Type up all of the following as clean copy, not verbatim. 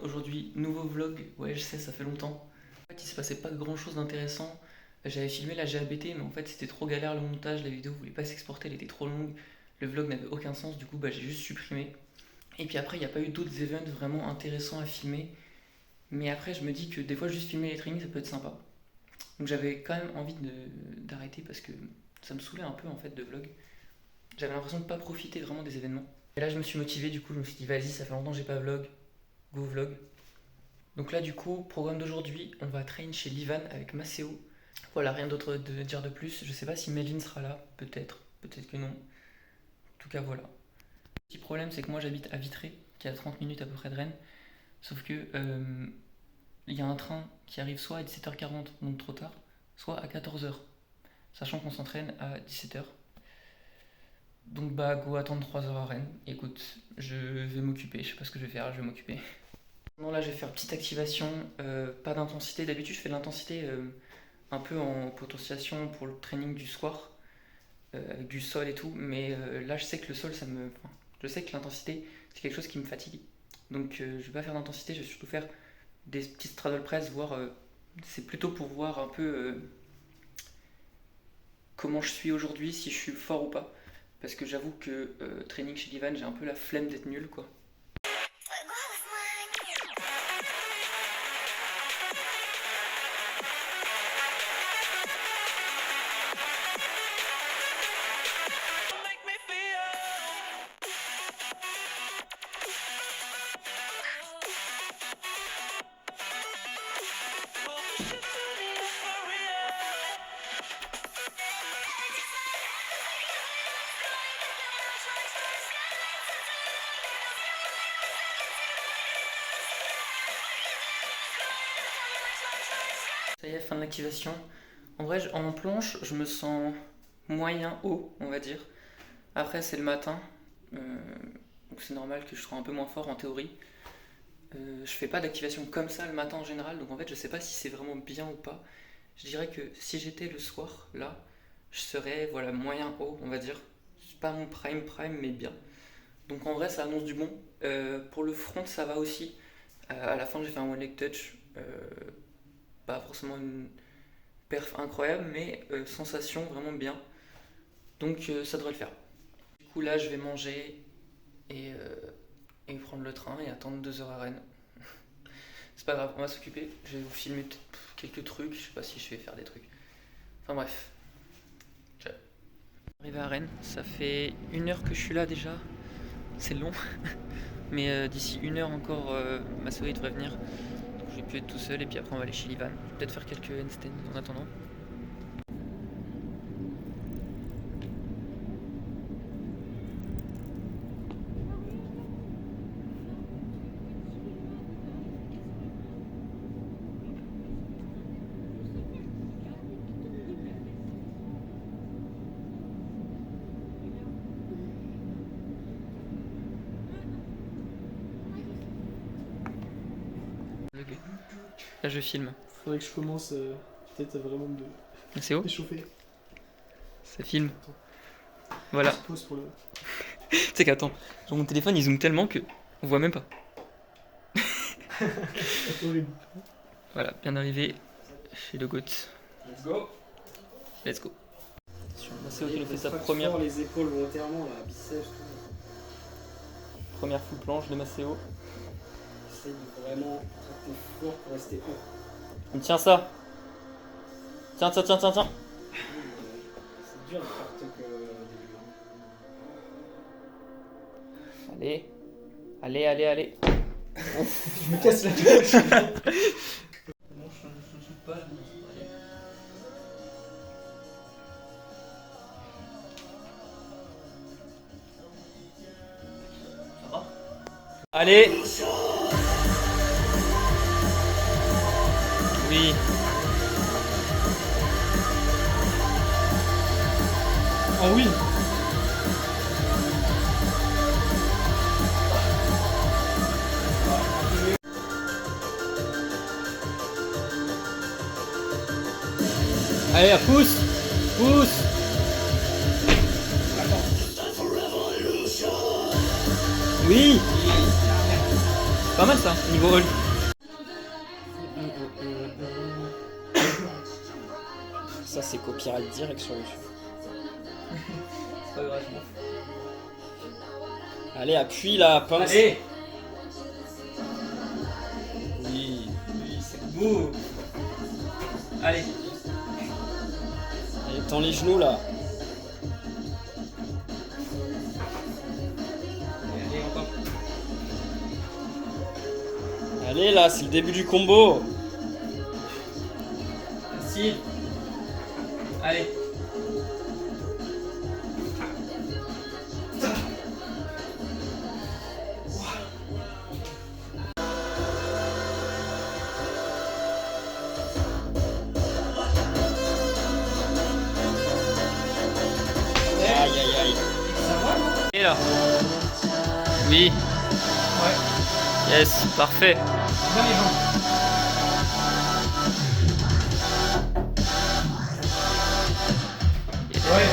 aujourd'hui, nouveau vlog. Ouais, je sais, ça fait longtemps. En fait, il se passait pas grand chose d'intéressant. J'avais filmé la GABT, mais en fait, c'était trop galère le montage. La vidéo voulait pas s'exporter, elle était trop longue. Le vlog n'avait aucun sens, du coup, j'ai juste supprimé. Et puis après, il n'y a pas eu d'autres events vraiment intéressants à filmer. Mais après, je me dis que des fois, juste filmer les trainings, ça peut être sympa. Donc j'avais quand même envie d'arrêter parce que ça me saoulait un peu en fait de vlog. J'avais l'impression de pas profiter vraiment des événements. Et là, je me suis motivé, du coup, je me suis dit, vas-y, ça fait longtemps que j'ai pas vlog, go vlog. Donc là, du coup, programme d'aujourd'hui, on va train chez Livan avec Maceo. Voilà, rien d'autre de dire de plus. Je sais pas si Melvin sera là, peut-être que non. En tout cas, voilà. Le petit problème, c'est que moi, j'habite à Vitré, qui est à 30 minutes à peu près de Rennes. Sauf que il y a un train qui arrive soit à 17h40, donc trop tard, soit à 14h. Sachant qu'on s'entraîne à 17h. Donc go attendre 3 heures à Rennes. Écoute, je vais m'occuper, je sais pas ce que je vais faire, je vais m'occuper. Non, là je vais faire petite activation, pas d'intensité. D'habitude je fais de l'intensité un peu en potentiation pour le training du soir, avec du sol et tout, mais là je sais que le sol je sais que l'intensité c'est quelque chose qui me fatigue. Donc je vais pas faire d'intensité, je vais surtout faire des petits straddle press, c'est plutôt pour voir un peu comment je suis aujourd'hui, si je suis fort ou pas. Parce que j'avoue que training chez Livan, j'ai un peu la flemme d'être nul quoi. Ça y est, fin de l'activation. En vrai, en planche, je me sens moyen haut, on va dire. Après, c'est le matin, donc c'est normal que je sois un peu moins fort en théorie. Je fais pas d'activation comme ça le matin en général, donc en fait, je sais pas si c'est vraiment bien ou pas. Je dirais que si j'étais le soir, là, je serais moyen haut, on va dire. C'est pas mon prime, mais bien. Donc en vrai, ça annonce du bon. Pour le front, ça va aussi. À la fin, j'ai fait un one leg touch. Pas forcément une perf incroyable, mais sensation vraiment bien. Donc ça devrait le faire. Du coup là je vais manger et prendre le train et attendre 2 heures à Rennes. C'est pas grave, on va s'occuper. Je vais vous filmer quelques trucs, je sais pas si je vais faire des trucs. Enfin bref. Ciao. Arrivé à Rennes, ça fait 1 heure que je suis là déjà. C'est long. Mais d'ici 1 heure encore, ma souris devrait venir. Donc je vais plus être tout seul et puis après on va aller chez Livan. Peut-être faire quelques handstands en attendant. Là je filme. Faudrait que je commence peut-être vraiment me C'est haut. échauffer. Ça filme. Voilà. Pause pour le... Tu sais qu'attends, sur mon téléphone il zoome tellement que on voit même pas. Horrible. Voilà, bien arrivé chez le GOAT. Let's go. Let's go. Maceo qui nous fait sa Frappe première fort les épaules volontairement, là, biceps, tout. première full planche de Maceo. Essaye de vraiment tracter fort pour rester haut. On tient ça. Tiens. C'est dur de faire que Allez. je me casse la gueule. Non, je suis pas. Ça va? Allez. Oui. Ah oui. Allez, pousse. Oui. Pas mal ça, niveau hold. Ça c'est copyright direct sur YouTube. C'est pas grave, je m'en fous. Allez, appuie là, pince. Allez. Oui. Oui, c'est beau. Allez. Allez, tends les genoux là. Allez, encore. Allez là, c'est le début du combo. Facile. Allez. Aïe aïe aïe. Et là. Oui. Ouais. Yes, parfait. Bien les jambes. Ouais.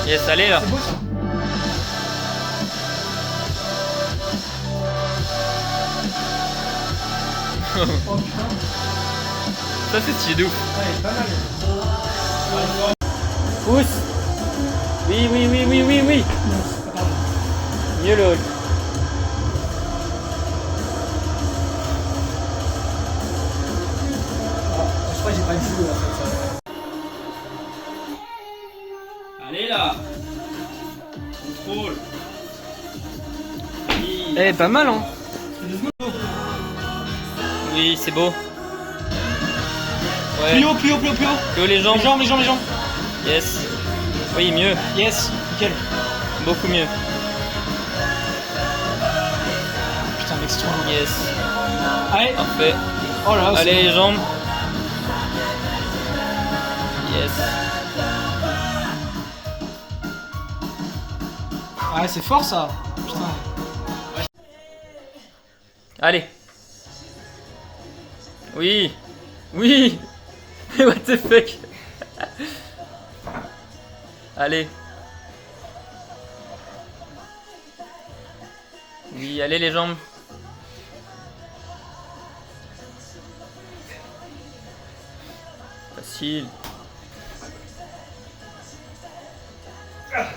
Yes, allez là. C'est beau ça. Oh putain. Ça c'est stylé de ouf. Ouais, pas mal. Pousse. Oui, oui, oui, oui, oui, oui. Mieux le hold. Je crois que j'ai pas le jeu en fait. Allez là. Contrôle. Oui. Eh, pas mal hein. Oui, c'est beau. Ouais. Plus haut, plus haut, plus haut, plus haut. Plus haut les jambes. Les jambes, les jambes, les jambes. Yes. Oui, mieux. Yes, nickel. Beaucoup mieux. Putain, mec, c'est trop lourd. Yes. Allez. Parfait. Oh là là. Allez les jambes. Yes. Ouais, c'est fort ça. Putain. Allez. Oui. Oui. What the fuck. Allez. Oui, allez les jambes. Facile.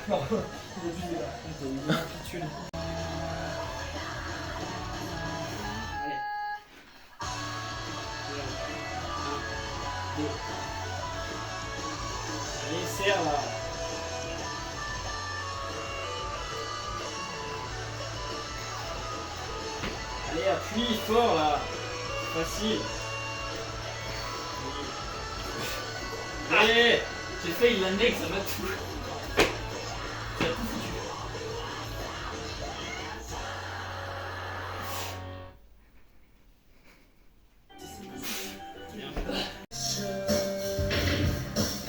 Non. Allez, serre là. Allez, appuie fort là. Facile. Allez. J'ai fait il l'index, ça m'a tout. Ça a tout foutu.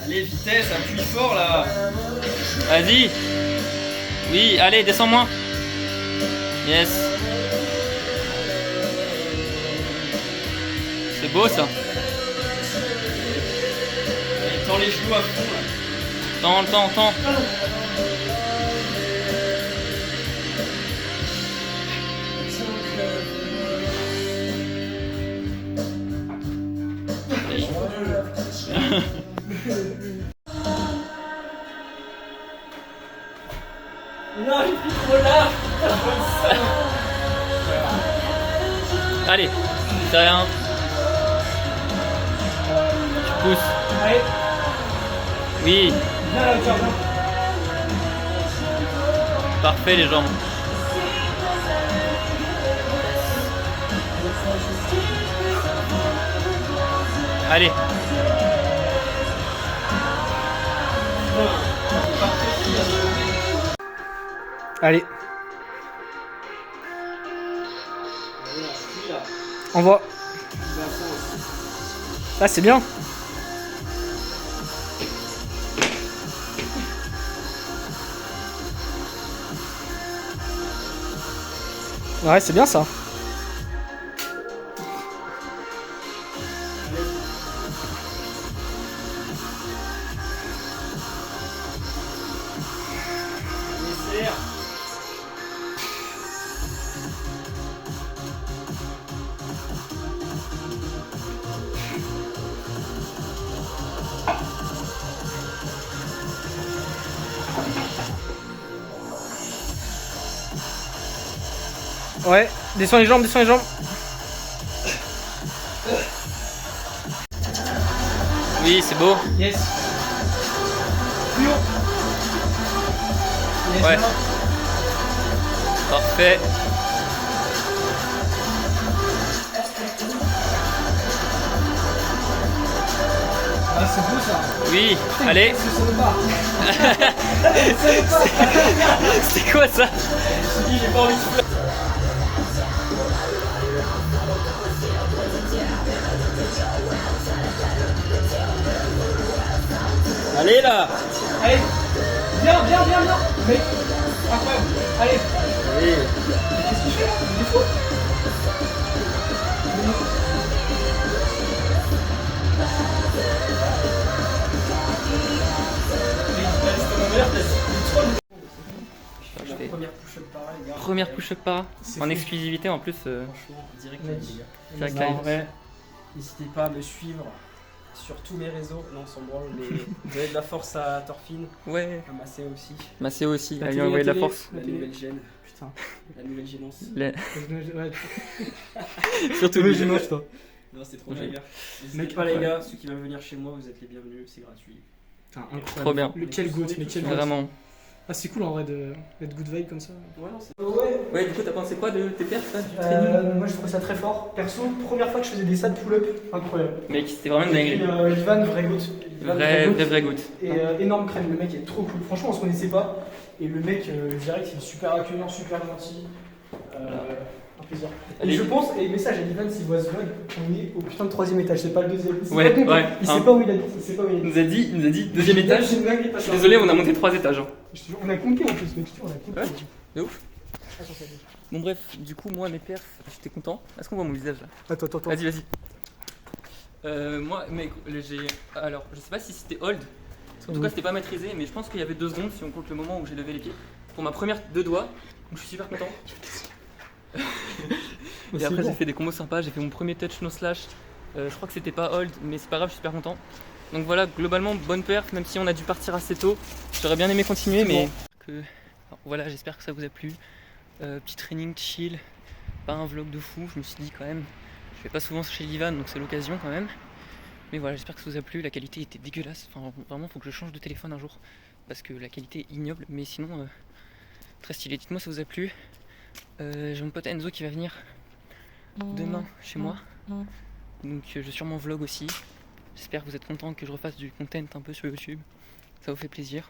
Allez, vitesse, appuie fort là. Vas-y. Oui, allez, descends moins. Yes. C'est beau ça. Allez, tends les genoux à fond là. Tends. Non, j'ai pris trop large. Allez, c'est rien. Tu pousses. Allez, Oui, viens là, hauteur, viens. parfait les jambes. Allez. Allez, Allez, appuie là. envoie. Appuie à fond aussi. Là, c'est bien. Ouais, c'est bien ça. Allez, serre. Ouais, descends les jambes, descends les jambes. Oui, c'est beau. Yes. Plus haut. Yes, Ouais. là. Parfait. Ah, c'est beau ça. Oui, allez. C'est ça me part. C'était quoi ça? Je me suis dit, j'ai pas envie de fleur. Allez là. Allez. Viens. Mec. Incroyable. Allez. Allez. Qu'est-ce qu'il fait là? Il est fou. Première push-up para, les gars. Première push-up para C'est en fou. exclusivité en plus. Franchement, direct Mec. les gars. Direct Non, en live. vrai, n'hésitez pas à me suivre sur tous mes réseaux. Non, sans branle, mais vous avez de la force à Thorfinn, Ouais. à Massé aussi. Massé aussi, La à lui télé, envoyer de la télé. force. La nouvelle gêne, Putain. la nouvelle gênance. Ouais. Surtout Mais lui. je mange toi. Non, c'était trop Ouais. bien, les gars. N'hésitez Mec, pas, les incroyable. gars. Ceux qui veulent venir chez moi, vous êtes les bienvenus. C'est gratuit. Putain, incroyable. Trop bien. Quel goût, mais quel goût. Vraiment. Ah, c'est cool en vrai d'être good vibe comme ça. Ouais, non, c'est. Ouais, du coup, t'as pensé quoi de tes perfs là, du training? Moi je trouve ça très fort. Perso, première fois que je faisais des sad pull-up, incroyable. Mec, c'était vraiment une Et dinguerie. Ivan, vrai goût. Ivan, Vrai goutte. Et énorme crème, le mec est trop cool. Franchement, on se connaissait pas. Et le mec, direct, il est super accueillant, super gentil. Un plaisir. Allez. Et je pense, et message à Ivan s'il voit ce vlog, on est au putain de 3ème étage, c'est pas le 2ème. C'est Ouais, pas bon, ouais, Il hein. sait pas où il habite, il sait pas où il Il habite. nous a dit deuxième étage. C'est une dinguerie, Je suis désolé, on a monté 3 étages. Hein. Je te jure, on a compté en plus, mec, je te jure, on a compté. Ouais, de ouf. Attends, ça y est. Bon, bref, du coup, moi, mes perfs, j'étais content. Est-ce qu'on voit mon visage là? Attends. Vas-y. Moi, mec, j'ai. Alors, je sais pas si c'était hold. En tout cas, c'était pas maîtrisé, mais je pense qu'il y avait 2 secondes si on compte le moment où j'ai levé les pieds. Pour ma première 2 doigts, donc je suis super content. Et après, j'ai fait des combos sympas. J'ai fait mon premier touch no slash. Je crois que c'était pas hold, mais c'est pas grave, je suis super content. Donc voilà, globalement, bonne perf, même si on a dû partir assez tôt. J'aurais bien aimé continuer, mais. Alors, voilà, j'espère que ça vous a plu. Petit training chill, pas un vlog de fou. Je me suis dit quand même, je fais pas souvent chez Livan, donc c'est l'occasion quand même. Mais voilà, j'espère que ça vous a plu. La qualité était dégueulasse. Enfin, vraiment, faut que je change de téléphone un jour parce que la qualité est ignoble. Mais sinon, très stylé. Dites-moi si ça vous a plu. J'ai mon pote Enzo qui va venir demain chez moi. Donc, je sûrement vlog aussi. J'espère que vous êtes contents que je refasse du content un peu sur YouTube. Ça vous fait plaisir.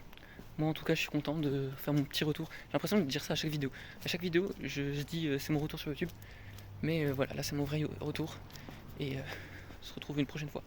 Moi, en tout cas, je suis content de faire mon petit retour. J'ai l'impression de dire ça à chaque vidéo. À chaque vidéo, je dis c'est mon retour sur YouTube. Mais voilà, là, c'est mon vrai retour. Et on se retrouve une prochaine fois.